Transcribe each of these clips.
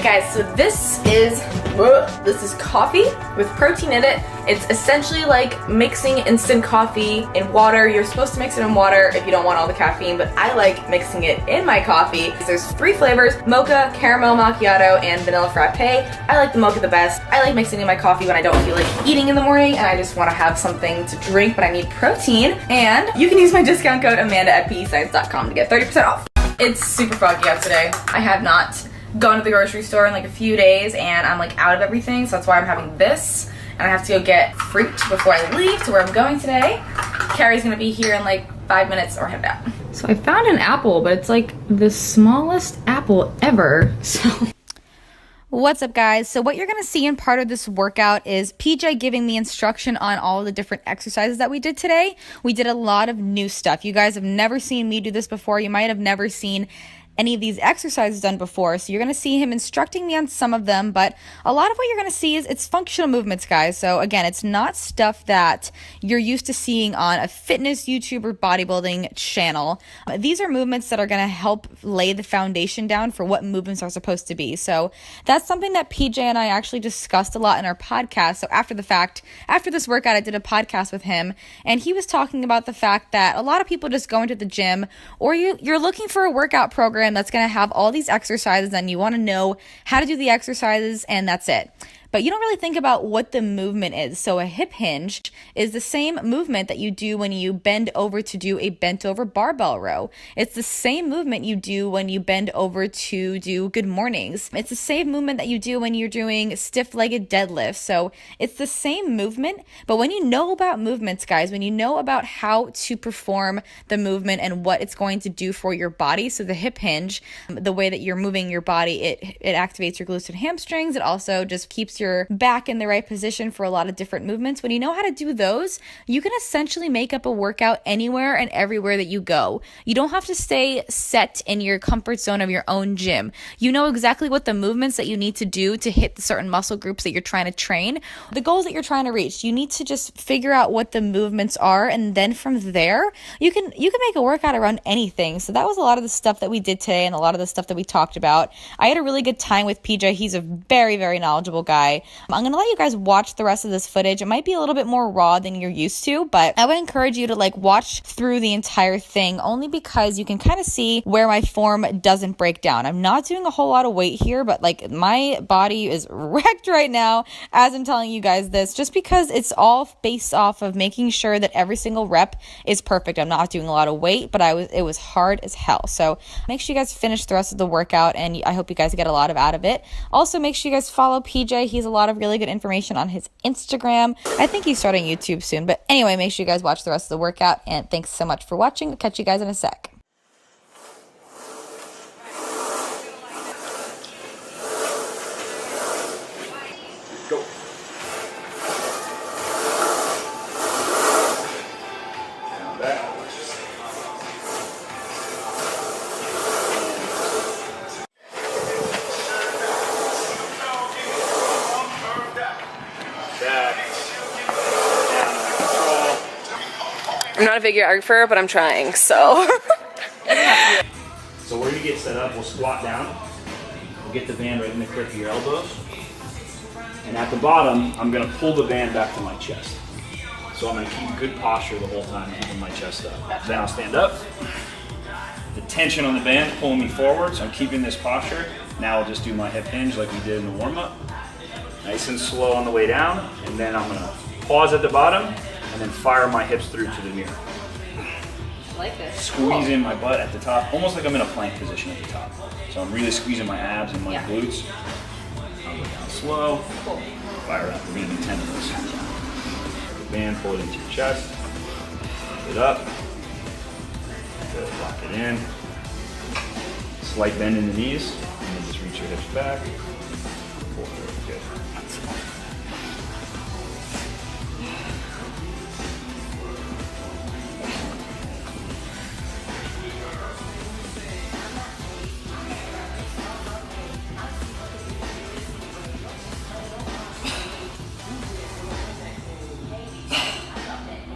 guys, so this is coffee with protein in it. It's essentially like mixing instant coffee in water. You're supposed to mix it in water if you don't want all the caffeine, but I like mixing it in my coffee. There's 3 flavors: mocha, caramel macchiato, and vanilla frappe. I like the mocha the best. I like mixing in my coffee when I don't feel like eating in the morning and I just want to have something to drink, but I need protein. And you can use my discount code Amanda at pescience.com to get 30% off. It's super foggy out today. I have not gone to the grocery store in like a few days and I'm like out of everything, so that's why I'm having this. And I have to go get fruit before I leave to where I'm going today. Carrie's gonna be here in like 5 minutes or head out. So I found an apple, but it's like the smallest apple ever, so. What's up, guys? So what you're going to see in part of this workout is PJ giving me instruction on all of the different exercises that we did today. We did a lot of new stuff. You guys have never seen me do this before. You might have never seen any of these exercises done before, so you're going to see him instructing me on some of them, but a lot of what you're going to see is it's functional movements, guys. So again, it's not stuff that you're used to seeing on a fitness YouTube or bodybuilding channel. These are movements that are going to help lay the foundation down for what movements are supposed to be. So that's something that PJ and I actually discussed a lot in our podcast. So after this workout, I did a podcast with him, and he was talking about the fact that a lot of people just go into the gym, or you're looking for a workout program that's going to have all these exercises and you want to know how to do the exercises, and that's it. But you don't really think about what the movement is. So a hip hinge is the same movement that you do when you bend over to do a bent over barbell row. It's the same movement you do when you bend over to do good mornings. It's the same movement that you do when you're doing stiff-legged deadlifts. So it's the same movement, but when you know about movements, guys, when you know about how to perform the movement and what it's going to do for your body, so the hip hinge, the way that you're moving your body, it activates your glutes and hamstrings. It also just keeps your back in the right position for a lot of different movements. When you know how to do those, you can essentially make up a workout anywhere and everywhere that you go. You don't have to stay set in your comfort zone of your own gym. You know exactly what the movements that you need to do to hit the certain muscle groups that you're trying to train, the goals that you're trying to reach. You need to just figure out what the movements are, and then from there, you can make a workout around anything. So that was a lot of the stuff that we did today and a lot of the stuff that we talked about. I had a really good time with PJ. He's a very, very knowledgeable guy. I'm going to let you guys watch the rest of this footage. It might be a little bit more raw than you're used to, but I would encourage you to like watch through the entire thing, only because you can kind of see where my form doesn't break down. I'm not doing a whole lot of weight here, but like my body is wrecked right now as I'm telling you guys this, just because it's all based off of making sure that every single rep is perfect. I'm not doing a lot of weight, but it was hard as hell. So make sure you guys finish the rest of the workout, and I hope you guys get a lot out of it. Also, make sure you guys follow PJ. He's a lot of really good information on his Instagram. I think he's starting YouTube soon. But anyway, make sure you guys watch the rest of the workout. And thanks so much for watching. I'll catch you guys in a sec. Go. Down back. I'm not a videographer, but I'm trying, so. So where you get set up, we'll squat down. We'll get the band right in the crook of your elbows. And at the bottom, I'm gonna pull the band back to my chest. So I'm gonna keep good posture the whole time, keeping my chest up. Then I'll stand up. The tension on the band pulling me forward, so I'm keeping this posture. Now I'll just do my hip hinge like we did in the warm-up. Nice and slow on the way down, and then I'm gonna pause at the bottom, and then fire my hips through to the mirror. I like this. Squeeze in my butt at the top, almost like I'm in a plank position at the top. So I'm really squeezing my abs and my glutes. I'll go down slow. Cool. Fire up. We're gonna do 10 of those. Band, pull it into your chest. Lift it up. Good. Lock it in. Slight bend in the knees, and then just reach your hips back. Pull forward. Good.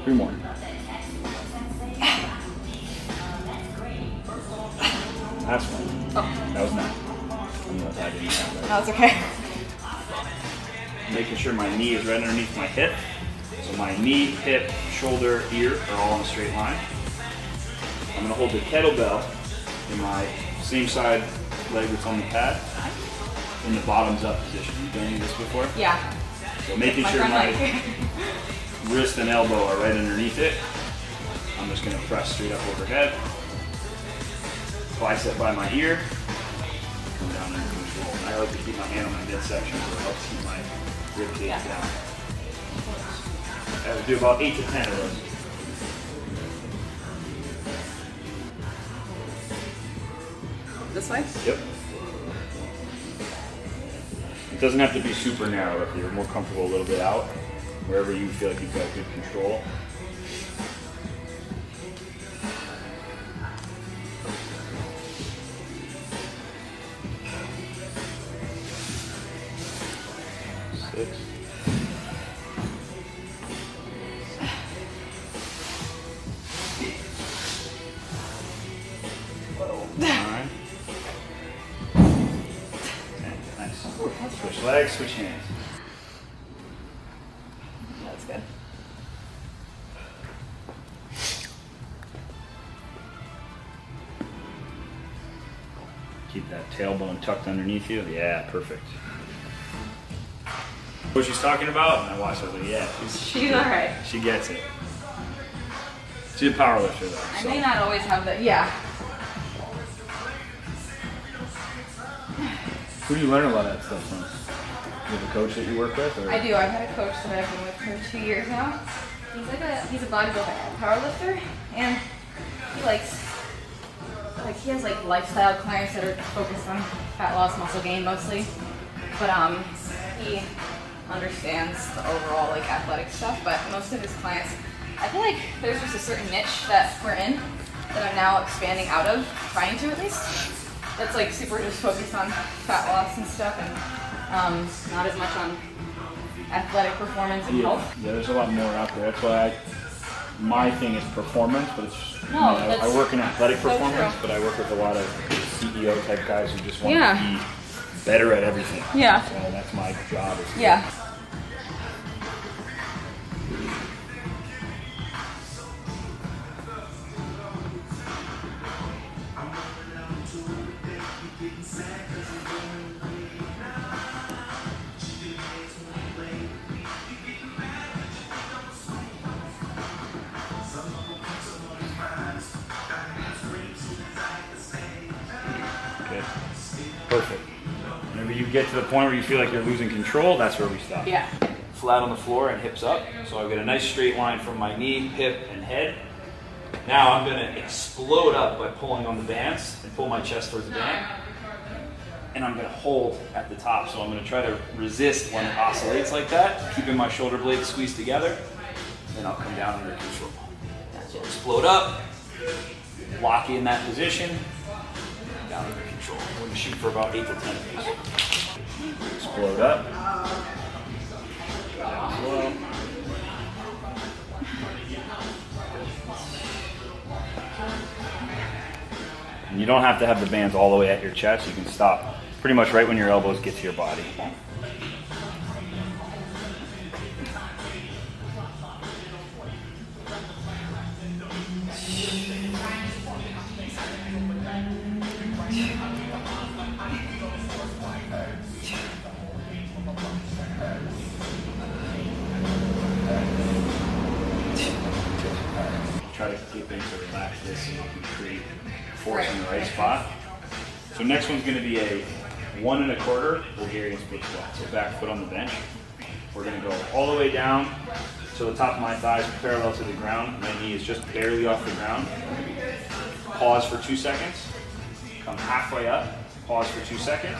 3 more. That's one. Oh. That was 9. apologize, I didn't have that. No, it's okay. Making sure my knee is right underneath my hip. So my knee, hip, shoulder, ear are all in a straight line. I'm gonna hold the kettlebell in my same side leg that's on the pad in the bottoms up position. You done any of this before? Yeah. So making sure my wrist and elbow are right underneath it. I'm just gonna press straight up overhead. Bicep by my ear. Come down under control. And I like to keep my hand on my midsection so it helps keep my rib cage down. I would do about 8 to 10 of those. This way? Yep. It doesn't have to be super narrow if you're more comfortable a little bit out, wherever you feel like you've got good control. Six. 9. 10. Nice. Switch legs, switch hands. That's good. Keep that tailbone tucked underneath you. Yeah, perfect. What she's talking about? And I watched. I was like, yeah, She's all right. she gets it. She's a power lifter though. I So. may not always have the, yeah. Who do you learn a lot of that stuff from? You have a coach that you work with? Or? I do. I've had a coach that I've been with for 2 years now. He's a bodybuilder, power lifter, and he likes, like, he has like lifestyle clients that are focused on fat loss, muscle gain mostly. But he understands the overall like athletic stuff. But most of his clients, I feel like there's just a certain niche that we're in that I'm now expanding out of, trying to at least. That's like super just focused on fat loss and stuff, and not as much on athletic performance and health. Yeah, there's a lot more out there. That's why my thing is performance, but it's No, I work in athletic so performance, true. but I work with a lot of CEO type guys who just want Yeah. to be better at everything. Yeah. So that's my job. Is to Yeah. Good. Perfect. Whenever you get to the point where you feel like you're losing control, that's where we stop. Yeah. Flat on the floor and hips up. So I've got a nice straight line from my knee, hip, and head. Now I'm going to explode up by pulling on the bands and pull my chest towards the band. And I'm going to hold at the top. So I'm going to try to resist when it oscillates like that, keeping my shoulder blades squeezed together. Then I'll come down under control. So explode up, lock in that position, down under control. We're going to shoot for about 8 to 10 of these. Explode up. Slow. And you don't have to have the bands all the way at your chest. You can stop pretty much right when your elbows get to your body. Try to get things to relax this so you can create force in the right spot. So next one's going to be a 1 1/4 Bulgarian split squat. So back foot on the bench. We're going to go all the way down to the top of my thighs parallel to the ground. My knee is just barely off the ground. Pause for 2 seconds. Come halfway up. Pause for 2 seconds.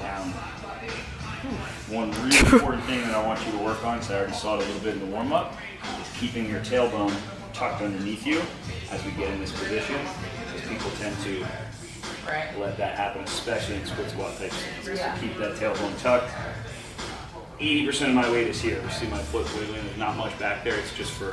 Down. One really important thing that I want you to work on, because I already saw it a little bit in the warm-up, is keeping your tailbone tucked underneath you as we get in this position, because people tend to let that happen, especially in split squat type stances. Yeah. So keep that tailbone tucked. 80% of my weight is here. You see my foot wiggling, there's not much back there, it's just for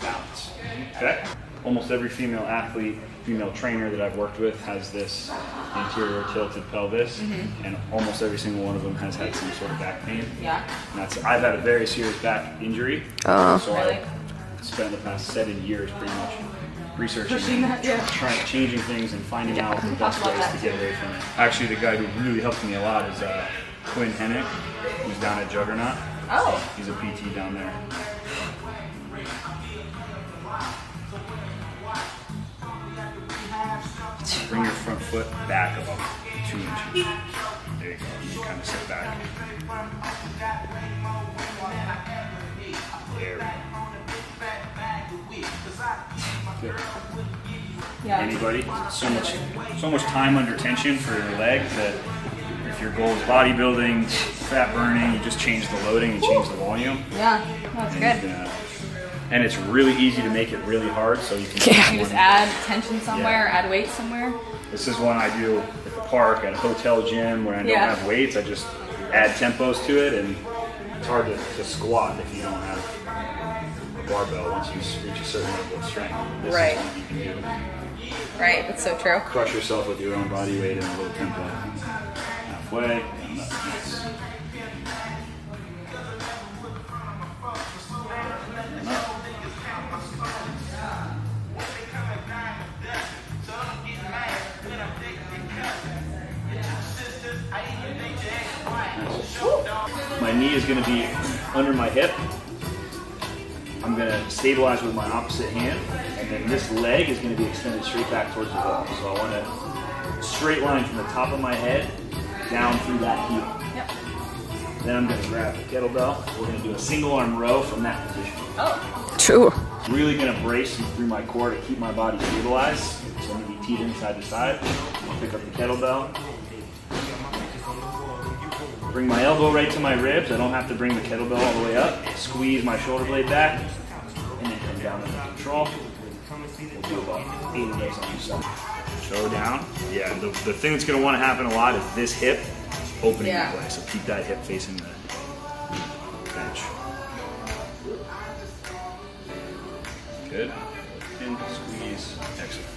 balance. Okay? Almost every female athlete female trainer that I've worked with has this anterior tilted pelvis, and almost every single one of them has had some sort of back pain. Yeah. And I've had a very serious back injury, so I spent the past 7 years pretty much researching, changing things and finding out the best ways to get away from it. Actually, the guy who really helped me a lot is Quinn Hennick, who's down at Juggernaut. Oh. He's a PT down there. Bring your front foot back about 2 inches. There you go. You kind of sit back. There we go. Good. Yeah. Anybody? So much time under tension for your legs that if your goal is bodybuilding, fat burning, you just change the loading and change the volume. Yeah, that's good. And it's really easy to make it really hard, so you can You just add tension somewhere, add weight somewhere. This is one I do at the park, at a hotel gym where I don't have weights. I just add tempos to it, and it's hard to squat if you don't have a barbell once you reach a certain level of strength. This is one you can do. Right, that's so true. Crush yourself with your own body weight and a little tempo. Halfway, and up. Nice. And up. My knee is going to be under my hip. I'm going to stabilize with my opposite hand, and then this leg is going to be extended straight back towards the wall. So I want a straight line from the top of my head down through that heel. Yep. Then I'm going to grab the kettlebell. We're going to do a single arm row from that position. Oh. True. Really going to brace through my core to keep my body stabilized. So I'm going to be teeing side to side. I'll pick up the kettlebell. Bring my elbow right to my ribs. I don't have to bring the kettlebell all the way up. Squeeze my shoulder blade back, and then come down under control. We'll do about 8 of those on each side. Show down. Yeah, the thing that's going to want to happen a lot is this hip opening in place. So keep that hip facing the bench. Good. And squeeze. Excellent.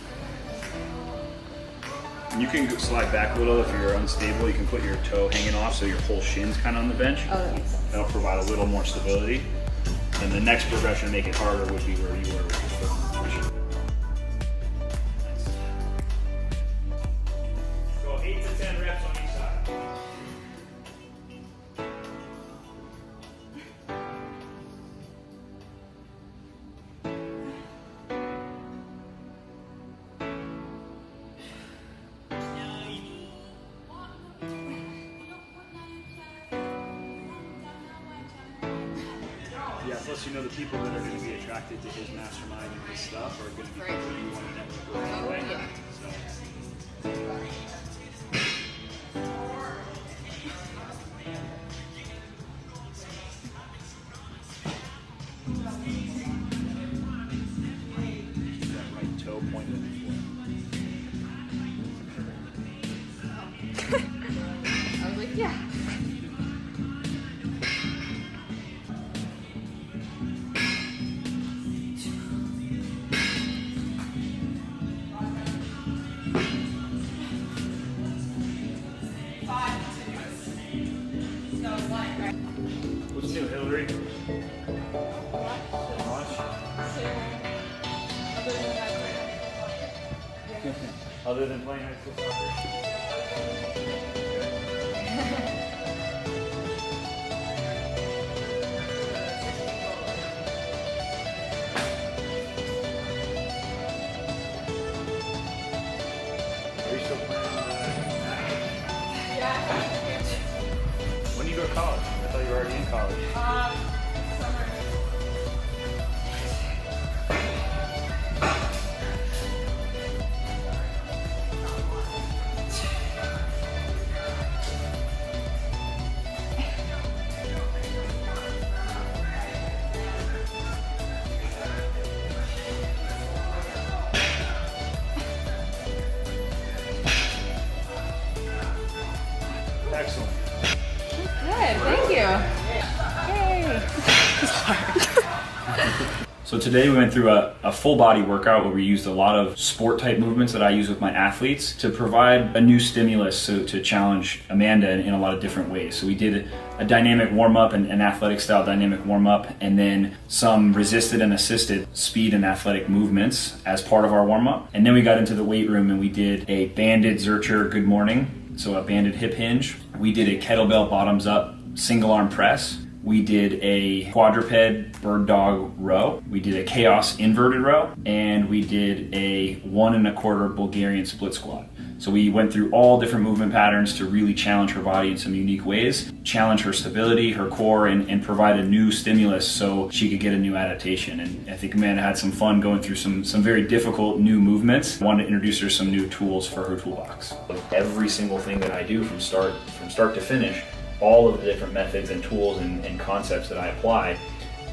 You can slide back a little if you're unstable. You can put your toe hanging off so your whole shin's kind of on the bench. Oh, that makes sense. That'll provide a little more stability. And the next progression to make it harder would be where you were with your foot position. Nice. Go 8 to 10 reps on each side. Yeah, plus you know the people that are going to be attracted to his mastermind and his stuff are going to be people you want to network with anyway. So. Keep that right toe pointed at the floor. I was like, yeah. What's new, Hillary? Other than playing high school soccer? Are you still playing? Yeah. When do you go to college? I thought you were already in college. Summer. Excellent. Good, thank you. Yay. So today we went through a full body workout where we used a lot of sport type movements that I use with my athletes to provide a new stimulus to challenge Amanda in a lot of different ways. So we did a dynamic warm-up, an athletic style dynamic warm-up, and then some resisted and assisted speed and athletic movements as part of our warm-up. And then we got into the weight room and we did a banded Zercher good morning, so a banded hip hinge. We did a kettlebell bottoms up single arm press. We did a quadruped bird dog row. We did a chaos inverted row, and we did a 1 1/4 Bulgarian split squat. So we went through all different movement patterns to really challenge her body in some unique ways, challenge her stability, her core, and provide a new stimulus so she could get a new adaptation. And I think Amanda had some fun going through some very difficult new movements. I wanted to introduce her some new tools for her toolbox. Every single thing that I do from start to finish, all of the different methods and tools and concepts that I apply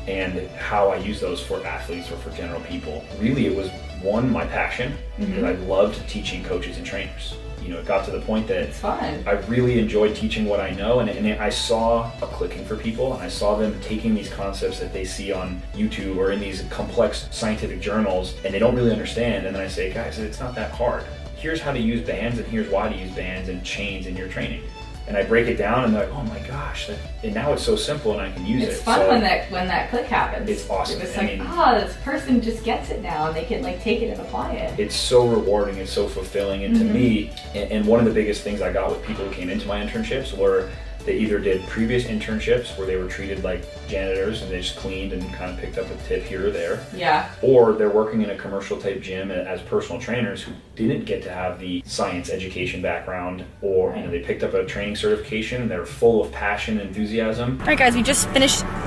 and how I use those for athletes or for general people. Really, it was my passion, because I loved teaching coaches and trainers. You know, it got to the point that it's fun. I really enjoyed teaching what I know, and I saw a clicking for people, and I saw them taking these concepts that they see on YouTube or in these complex scientific journals, and they don't really understand, and then I say, guys, it's not that hard. Here's how to use bands, and here's why to use bands and chains in your training. And I break it down, and they're like, oh my gosh, and now it's so simple and I can use it. It's fun when that click happens. It's awesome. It's like, this person just gets it now, and they can like take it and apply it. It's so rewarding, it's so fulfilling, and to me, and one of the biggest things I got with people who came into my internships were they either did previous internships where they were treated like janitors and they just cleaned and kind of picked up a tip here or there. Yeah. Or they're working in a commercial type gym as personal trainers who didn't get to have the science education background, or they picked up a training certification and they're full of passion and enthusiasm. All right, guys, we just finished up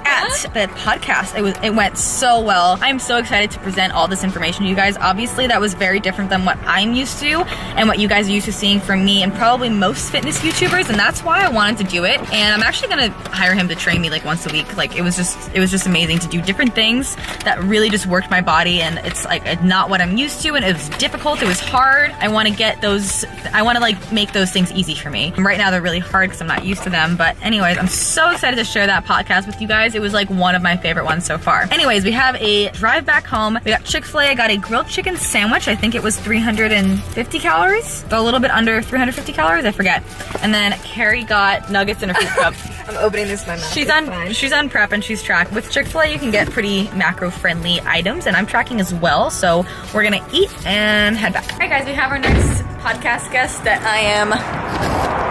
at the podcast. It went so well. I'm so excited to present all this information to you guys. Obviously, that was very different than what I'm used to and what you guys are used to seeing from me and probably most fitness YouTubers, and that's why I wanted to do it. And I'm actually gonna hire him to train me like once a week. Like it was just amazing to do different things that really just worked my body, and it's like not what I'm used to, and it was difficult, it was hard. I want to like make those things easy for me. Right now they're really hard because I'm not used to them, but anyways, I'm so excited to share that podcast with you guys. It was like one of my favorite ones so far. Anyways, we have a drive back home. We got Chick-fil-A. I got a grilled chicken sandwich. I think it was 350 calories, a little bit under 350 calories, I forget. And then Carrie got nuggets in her fruit cup. I'm opening this in my mouth. She's on prep and she's tracked. With Chick-fil-A, you can get pretty macro-friendly items, and I'm tracking as well. So we're gonna eat and head back. All right, guys, we have our next podcast guest that I am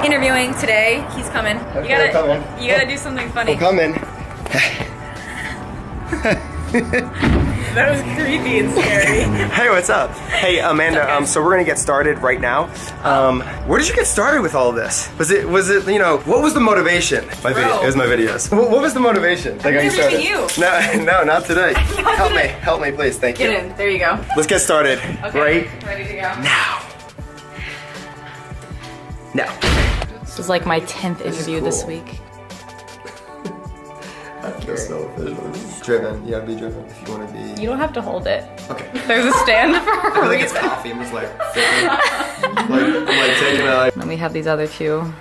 interviewing today. He's coming. Okay, you gotta do something funny. I'm coming. That was creepy and scary. Hey, what's up? Hey, Amanda. Okay. So we're gonna get started right now. Where did you get started with all of this? Was it what was the motivation? My video. It was my videos. What was the motivation? I've never seen you. No, not today. Help me, please. Thank you. Get in. There you go. Let's get started. Okay. Right Ready to go. now. This is like my 10th interview this cool. week. I feel so official. Driven. You gotta be driven if you want to be. You don't have to hold it. Okay. There's a stand for I feel like it's coffee. I'm just like, I'm like taking a. Then we have these other two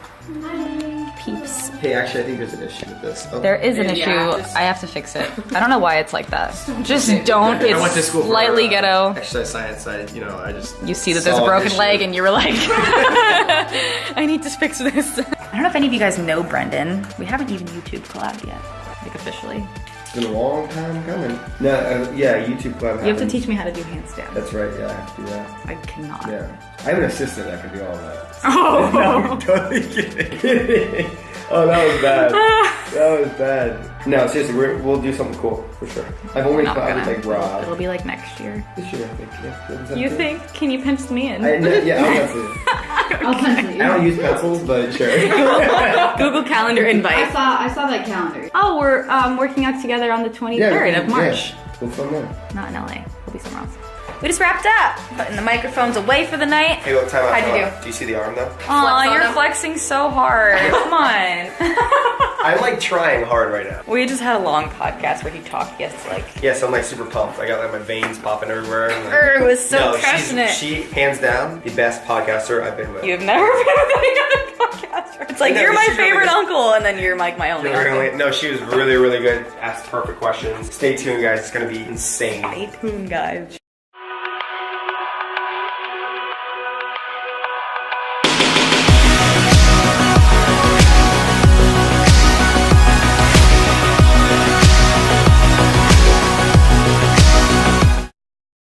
peeps. Hey, actually, I think there's an issue with this. Okay. There is an issue. I have to fix it. I don't know why it's like that. Just don't. I went to It's school for, slightly ghetto. Exercise science. I just. You see that there's a broken leg and you were like, I need to fix this. I don't know if any of you guys know Brendan. We haven't even YouTube collabed yet, like officially. It's been a long time coming. No, yeah, YouTube collab. You have to teach me how to do handstands. That's right. Yeah, I have to do that. I cannot. Yeah, I have an assistant that can do all that. Oh. No, I'm totally kidding. Oh, that was bad. That was bad. No, seriously, we'll do something cool for sure. I've only thought like raw. It'll be like next year. This year, I think. Yeah. You think? Can you pencil me in? Yeah, I'll pencil you. I'll pencil you. I don't use pencils, but sure. Google Calendar invite. I saw that calendar. Oh, we're working out together on the 23rd of March. Yeah. We'll film there. Not in LA. We'll be somewhere else. We just wrapped up. Putting the microphones away for the night. Hey, look, time out. How'd you do? Do you see the arm though? Aw, you're flexing so hard. Come on. I'm like trying hard right now. We just had a long podcast where he talked. Yes, like. Yes, I'm like super pumped. I got like my veins popping everywhere. And, like, It was so passionate. She hands down the best podcaster I've been with. You've never been with any other podcaster. It's like, No, you're my she's really favorite good. uncle, and then you're like my only uncle. No, she was really, really good. Asked perfect questions. Stay tuned, guys. It's gonna be insane. Stay tuned, guys.